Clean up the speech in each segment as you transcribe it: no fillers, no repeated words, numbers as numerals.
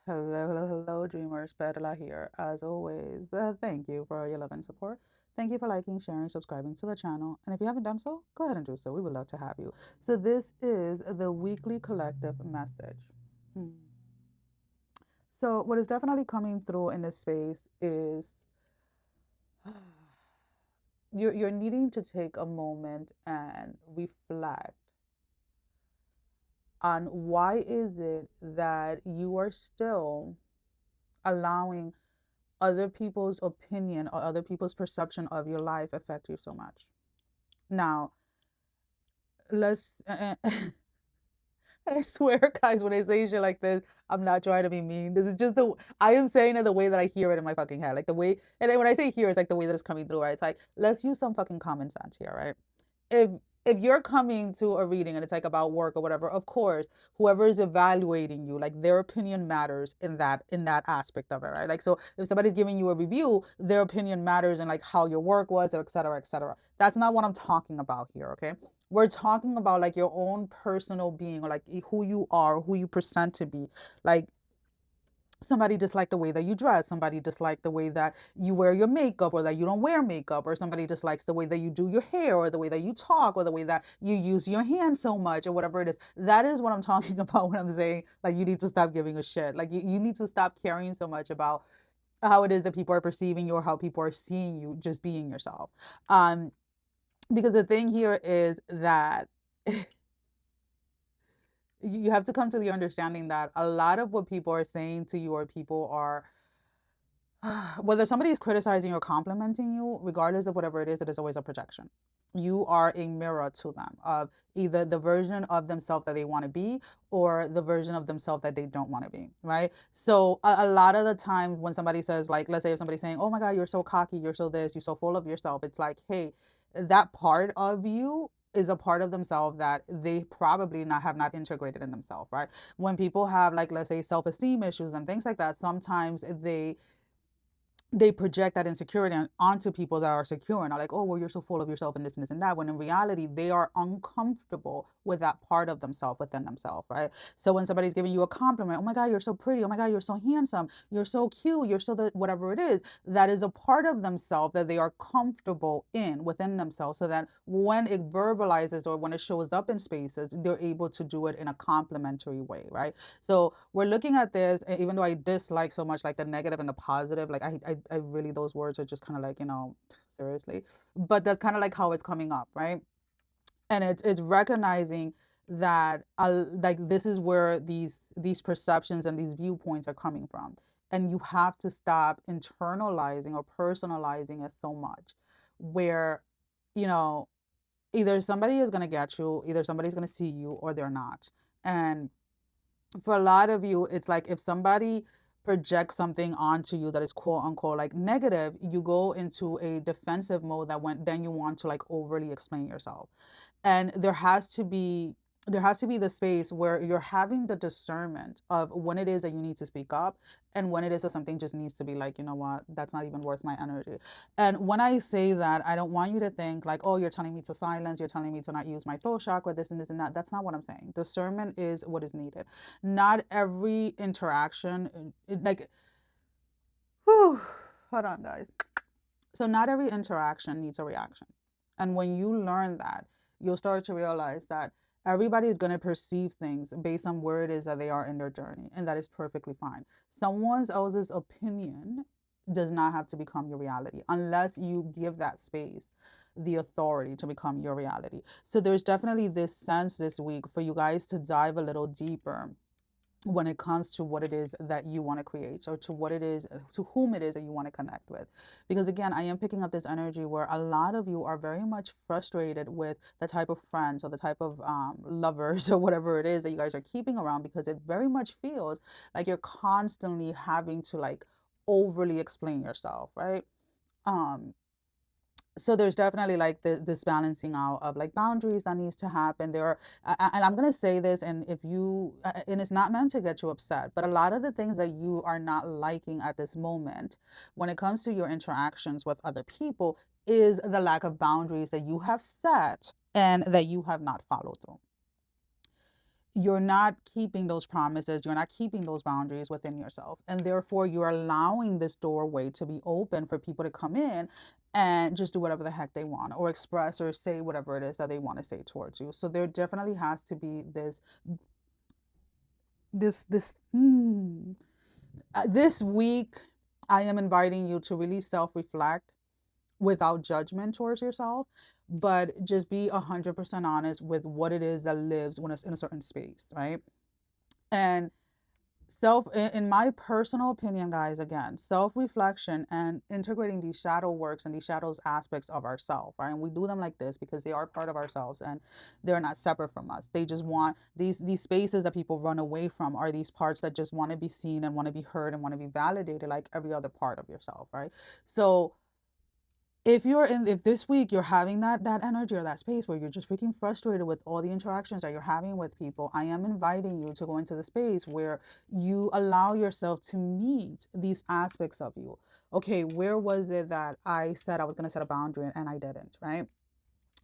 Hello, hello, hello, dreamers. Perla here. As always, thank you for your love and support. Thank you for liking, sharing, subscribing to the channel. And if you haven't done so, go ahead and do so. We would love to have you. So, this is the weekly collective message. Hmm. So, what is definitely coming through in this space is you're needing to take a moment and reflect on why is it that you are still allowing other people's opinion or other people's perception of your life affect you so much. Now, let's, I swear, guys, when I say shit like this, I'm not trying to be mean. This is just I am saying it the way that I hear it in my fucking head. Like the way, and then when I say here, it's like the way that it's coming through, right? It's like, let's use some fucking common sense here, right? if if you're coming to a reading and it's like about work or whatever, of course, whoever is evaluating you, like their opinion matters in that aspect of it, right? Like, so if somebody's giving you a review, their opinion matters in like how your work was, et cetera, et cetera. That's not what I'm talking about here, okay? We're talking about like your own personal being, or like who you are, who you present to be. Like, somebody disliked the way that you dress, somebody disliked the way that you wear your makeup or that you don't wear makeup, or somebody dislikes the way that you do your hair or the way that you talk or the way that you use your hands so much or whatever it is. That is what I'm talking about when I'm saying like you need to stop giving a shit. Like you need to stop caring so much about how it is that people are perceiving you or how people are seeing you, just being yourself. um because the thing here is that you have to come to the understanding that a lot of what people are saying to you, or people are, whether somebody is criticizing or complimenting you, regardless of whatever it is always a projection. You are a mirror to them of either the version of themselves that they want to be, or the version of themselves that they don't want to be, right? So a lot of the times when somebody says, like, let's say if somebody's saying, oh my God, you're so cocky, you're so this, you're so full of yourself, it's like, hey, that part of you is a part of themselves that they probably not have not integrated in themselves, right? When people have, like, let's say self-esteem issues and things like that, sometimes they project that insecurity onto people that are secure and are like, oh, well, you're so full of yourself and this and this and that, when in reality they are uncomfortable with that part of themselves within themselves, right? So when somebody's giving you a compliment, oh my God, you're so pretty, oh my God, you're so handsome, you're so cute, you're so the whatever it is, that is a part of themselves that they are comfortable in within themselves, so that when it verbalizes or when it shows up in spaces, they're able to do it in a complimentary way, right? So we're looking at this, even though I dislike so much like the negative and the positive, like I really, those words are just kind of like, seriously. But that's kind of like how it's coming up, right? And it's recognizing that like this is where these perceptions and these viewpoints are coming from. And you have to stop internalizing or personalizing it so much, where, you know, either somebody is going to get you, either somebody's going to see you, or they're not. And for a lot of you, it's like if somebody projects something onto you that is quote unquote like negative, you go into a defensive mode that when then you want to like overly explain yourself. And there has to be the space where you're having the discernment of when it is that you need to speak up, and when it is that something just needs to be like, you know what, that's not even worth my energy. And when I say that, I don't want you to think like, oh, you're telling me to silence, you're telling me to not use my throat chakra, this and this and that. That's not what I'm saying. Discernment is what is needed. Not every interaction, like, whew, hold on, guys. So not every interaction needs a reaction. And when you learn that, you'll start to realize that everybody is going to perceive things based on where it is that they are in their journey. And that is perfectly fine. Someone else's opinion does not have to become your reality unless you give that space the authority to become your reality. So there's definitely this sense this week for you guys to dive a little deeper when it comes to what it is that you want to create, or to what it is, to whom it is that you want to connect with. Because again, I am picking up this energy where a lot of you are very much frustrated with the type of friends or the type of lovers or whatever it is that you guys are keeping around, because it very much feels like you're constantly having to like overly explain yourself, right? um so there's definitely like this balancing out of like boundaries that needs to happen there are, and I'm going to say this, and if you and it's not meant to get you upset, but a lot of the things that you are not liking at this moment when it comes to your interactions with other people is the lack of boundaries that you have set and that you have not followed through. you're not keeping those promises, you're not keeping those boundaries within yourself, and therefore you're allowing this doorway to be open for people to come in and just do whatever the heck they want, or express or say whatever it is that they want to say towards you. So there definitely has to be this week I am inviting you to really self-reflect without judgment towards yourself, but just be 100% honest with what it is that lives when it's in a certain space, right? And in my personal opinion, guys, again, self-reflection and integrating these shadow works and these shadows aspects of ourselves, right? And we do them like this because they are part of ourselves and they're not separate from us. They just want these spaces that people run away from are these parts that just want to be seen and want to be heard and want to be validated like every other part of yourself, right? So if this week you're having that energy or that space where you're just freaking frustrated with all the interactions that you're having with people, I am inviting you to go into the space where you allow yourself to meet these aspects of you. Okay, where was it that I said I was going to set a boundary and I didn't, right?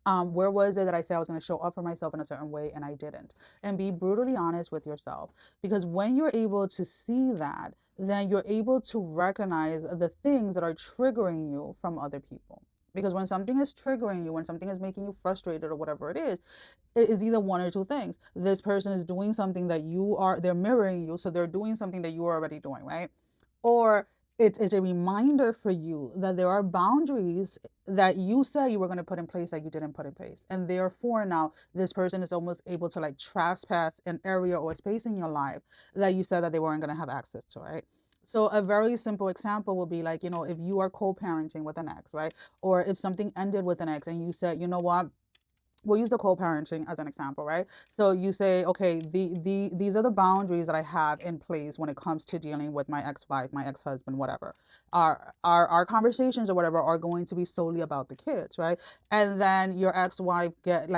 Where was it that I said I was going to show up for myself in a certain way and I didn't? And be brutally honest with yourself. Because when you're able to see that, then you're able to recognize the things that are triggering you from other people. Because when something is triggering you, when something is making you frustrated or whatever it is either one or two things. This person is doing something that they're mirroring you, so they're doing something that you are already doing, right? Or it's a reminder for you that there are boundaries that you said you were going to put in place that you didn't put in place. And therefore now this person is almost able to like trespass an area or a space in your life that you said that they weren't going to have access to, right? So a very simple example would be like, if you are co-parenting with an ex, right? Or if something ended with an ex and you said, you know what, we'll use the co-parenting as an example, right? So you say, okay, these are the boundaries that I have in place when it comes to dealing with my ex-wife, my ex-husband, whatever. Our conversations or whatever are going to be solely about the kids, right? And then your ex-wife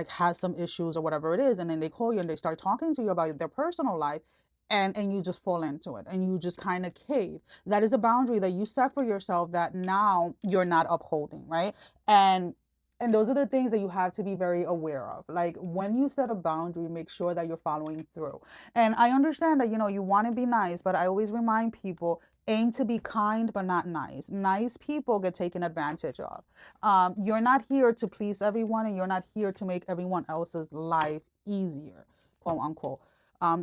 has some issues or whatever it is, and then they call you and they start talking to you about their personal life. And you just fall into it and you just kind of cave. That is a boundary that you set for yourself that now you're not upholding, right? And those are the things that you have to be very aware of. Like when you set a boundary, make sure that you're following through. And I understand that, you want to be nice, but I always remind people, aim to be kind, but not nice. Nice people get taken advantage of. You're not here to please everyone, and you're not here to make everyone else's life easier, quote unquote.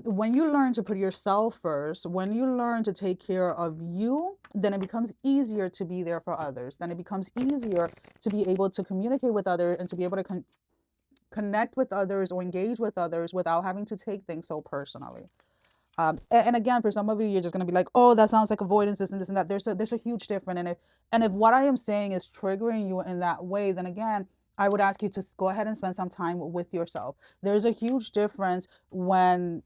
When you learn to put yourself first, when you learn to take care of you, then it becomes easier to be there for others. Then it becomes easier to be able to communicate with others and to be able to connect with others or engage with others without having to take things so personally. And again, for some of you, you're just going to be like, oh, that sounds like avoidance, this and this and that. There's a huge difference. And if what I am saying is triggering you in that way, then again, I would ask you to go ahead and spend some time with yourself. There's a huge difference when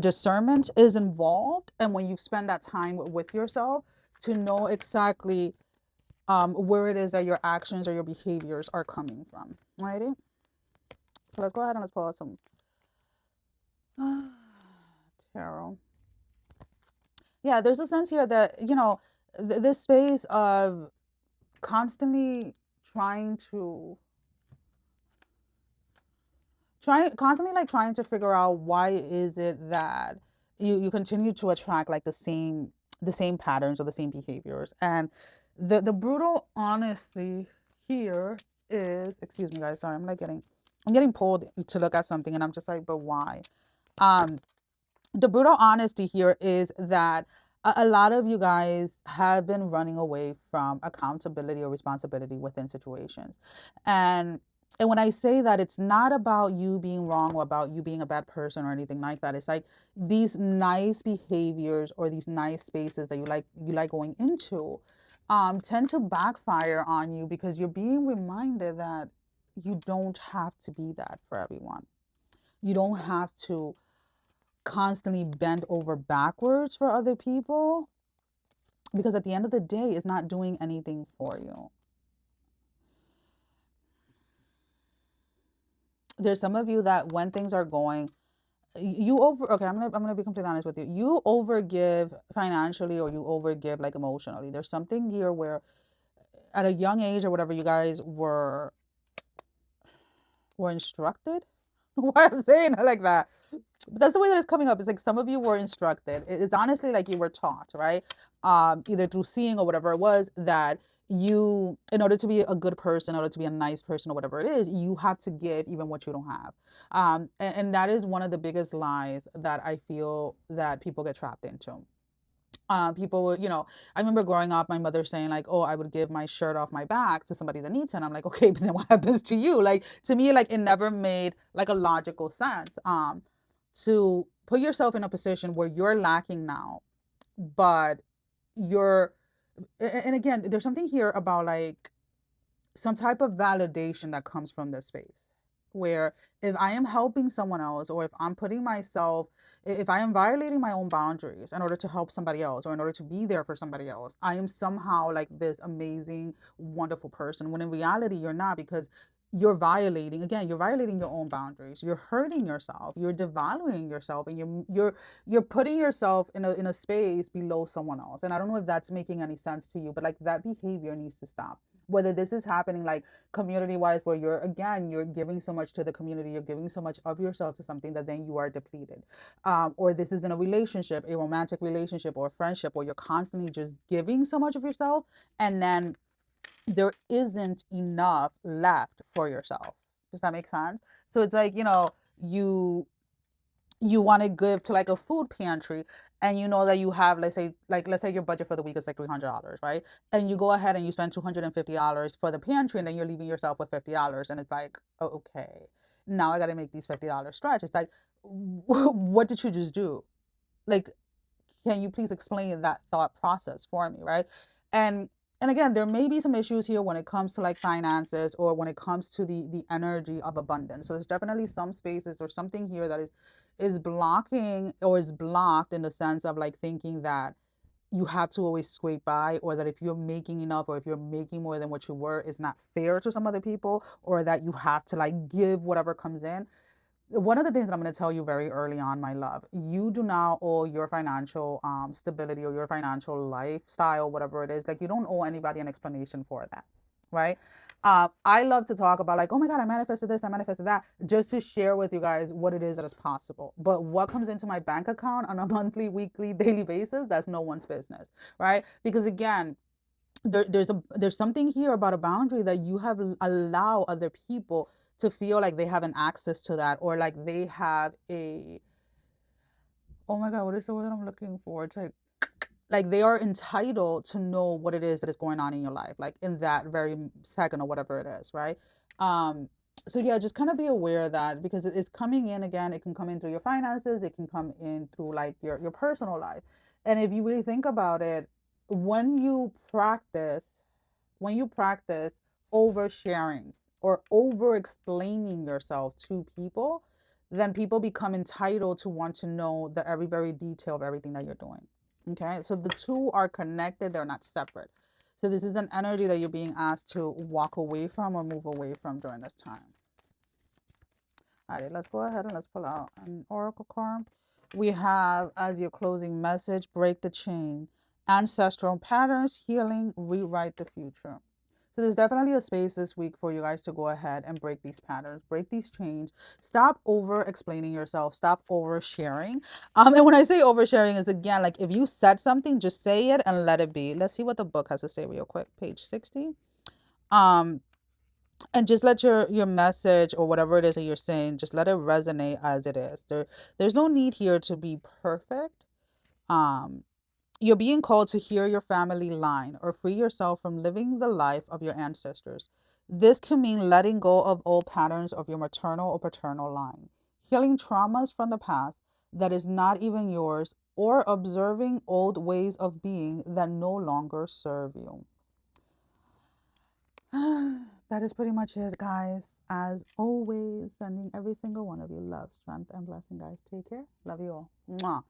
discernment is involved and when you spend that time with yourself to know exactly where it is that your actions or your behaviors are coming from. Alrighty? So let's go ahead and let's pull out some tarot. Yeah, there's a sense here that, this space of constantly trying to figure out why is it that you continue to attract like the same patterns or the same behaviors. And the brutal honesty here is, excuse me guys, sorry, I'm getting pulled to look at something and I'm just like, but why? The brutal honesty here is that a lot of you guys have been running away from accountability or responsibility within situations. And when I say that, it's not about you being wrong or about you being a bad person or anything like that. It's like these nice behaviors or these nice spaces that you like going into tend to backfire on you because you're being reminded that you don't have to be that for everyone. You don't have to constantly bend over backwards for other people, because at the end of the day, it's not doing anything for you. There's some of you that when things are going, okay, I'm gonna be completely honest with you. You overgive financially or you overgive like emotionally. There's something here where at a young age or whatever, you guys were instructed why I'm saying it like that. But that's the way that it's coming up. It's like some of you were instructed. It's honestly like you were taught, right? Either through seeing or whatever it was, that you, in order to be a good person, in order to be a nice person or whatever it is, you have to give even what you don't have. And that is one of the biggest lies that I feel that people get trapped into. People would, I remember growing up, my mother saying like, oh, I would give my shirt off my back to somebody that needs it. And I'm like, okay, but then what happens to you? Like, to me, like, it never made like a logical sense. To put yourself in a position where you're lacking now, but you're, and again, there's something here about like some type of validation that comes from this space, where if I am helping someone else, or if I'm putting myself, if I am violating my own boundaries in order to help somebody else or in order to be there for somebody else, I am somehow like this amazing, wonderful person, when in reality you're not, because you're violating, again, you're violating your own boundaries, you're hurting yourself, you're devaluing yourself, and you're putting yourself in a space below someone else. And I don't know if that's making any sense to you, but like that behavior needs to stop. Whether this is happening like community wise, where you're giving so much to the community, you're giving so much of yourself to something that then you are depleted, or this is in a relationship, a romantic relationship or a friendship, where you're constantly just giving so much of yourself, and then there isn't enough left for yourself. Does that make sense? So it's like, you want to give to like a food pantry, and you know that you have, let's say your budget for the week is like $300, right? And you go ahead and you spend $250 for the pantry, and then you're leaving yourself with $50, and it's like, oh, okay, now I got to make these $50 stretch. It's like, what did you just do? Like, can you please explain that thought process for me, right? and and again, there may be some issues here when it comes to like finances, or when it comes to the energy of abundance. So there's definitely some spaces or something here that is blocking, or is blocked, in the sense of like thinking that you have to always scrape by, or that if you're making enough, or if you're making more than what you were, is not fair to some other people, or that you have to like give whatever comes in. One of the things that I'm going to tell you very early on, my love, you do not owe your financial stability, or your financial lifestyle, whatever it is, like you don't owe anybody an explanation for that, right? I love to talk about like, oh my God, I manifested this, I manifested that, just to share with you guys what it is that is possible. But what comes into my bank account on a monthly, weekly, daily basis, that's no one's business, right? Because again, there's something here about a boundary that you have allow other people to feel like they have an access to that, or like they have a, oh my God, what is the word I'm looking for? It's like they are entitled to know what it is that is going on in your life, like in that very second, or whatever it is, right? um so yeah, just kind of be aware of that, because it's coming in again. It can come in through your finances, it can come in through like your personal life. And if you really think about it, when you practice oversharing or over explaining yourself to people, then people become entitled to want to know the every very detail of everything that you're doing. Okay, so the two are connected, they're not separate. So this is an energy that you're being asked to walk away from or move away from during this time. All right, let's go ahead and let's pull out an oracle card. We have, as your closing message, break the chain, ancestral patterns, healing, rewrite the future. So there's definitely a space this week for you guys to go ahead and break these patterns, break these chains. Stop over explaining yourself. Stop oversharing. And when I say oversharing, it's again like if you said something, just say it and let it be. Let's see what the book has to say real quick. Page 60. Um, and just let your message or whatever it is that you're saying, just let it resonate as it is. There's no need here to be perfect. Um, you're being called to hear your family line or free yourself from living the life of your ancestors. This can mean letting go of old patterns of your maternal or paternal line, healing traumas from the past that is not even yours, or observing old ways of being that no longer serve you. That is pretty much it, guys. As always, sending every single one of you love, strength, and blessing, guys. Take care. Love you all. Mwah.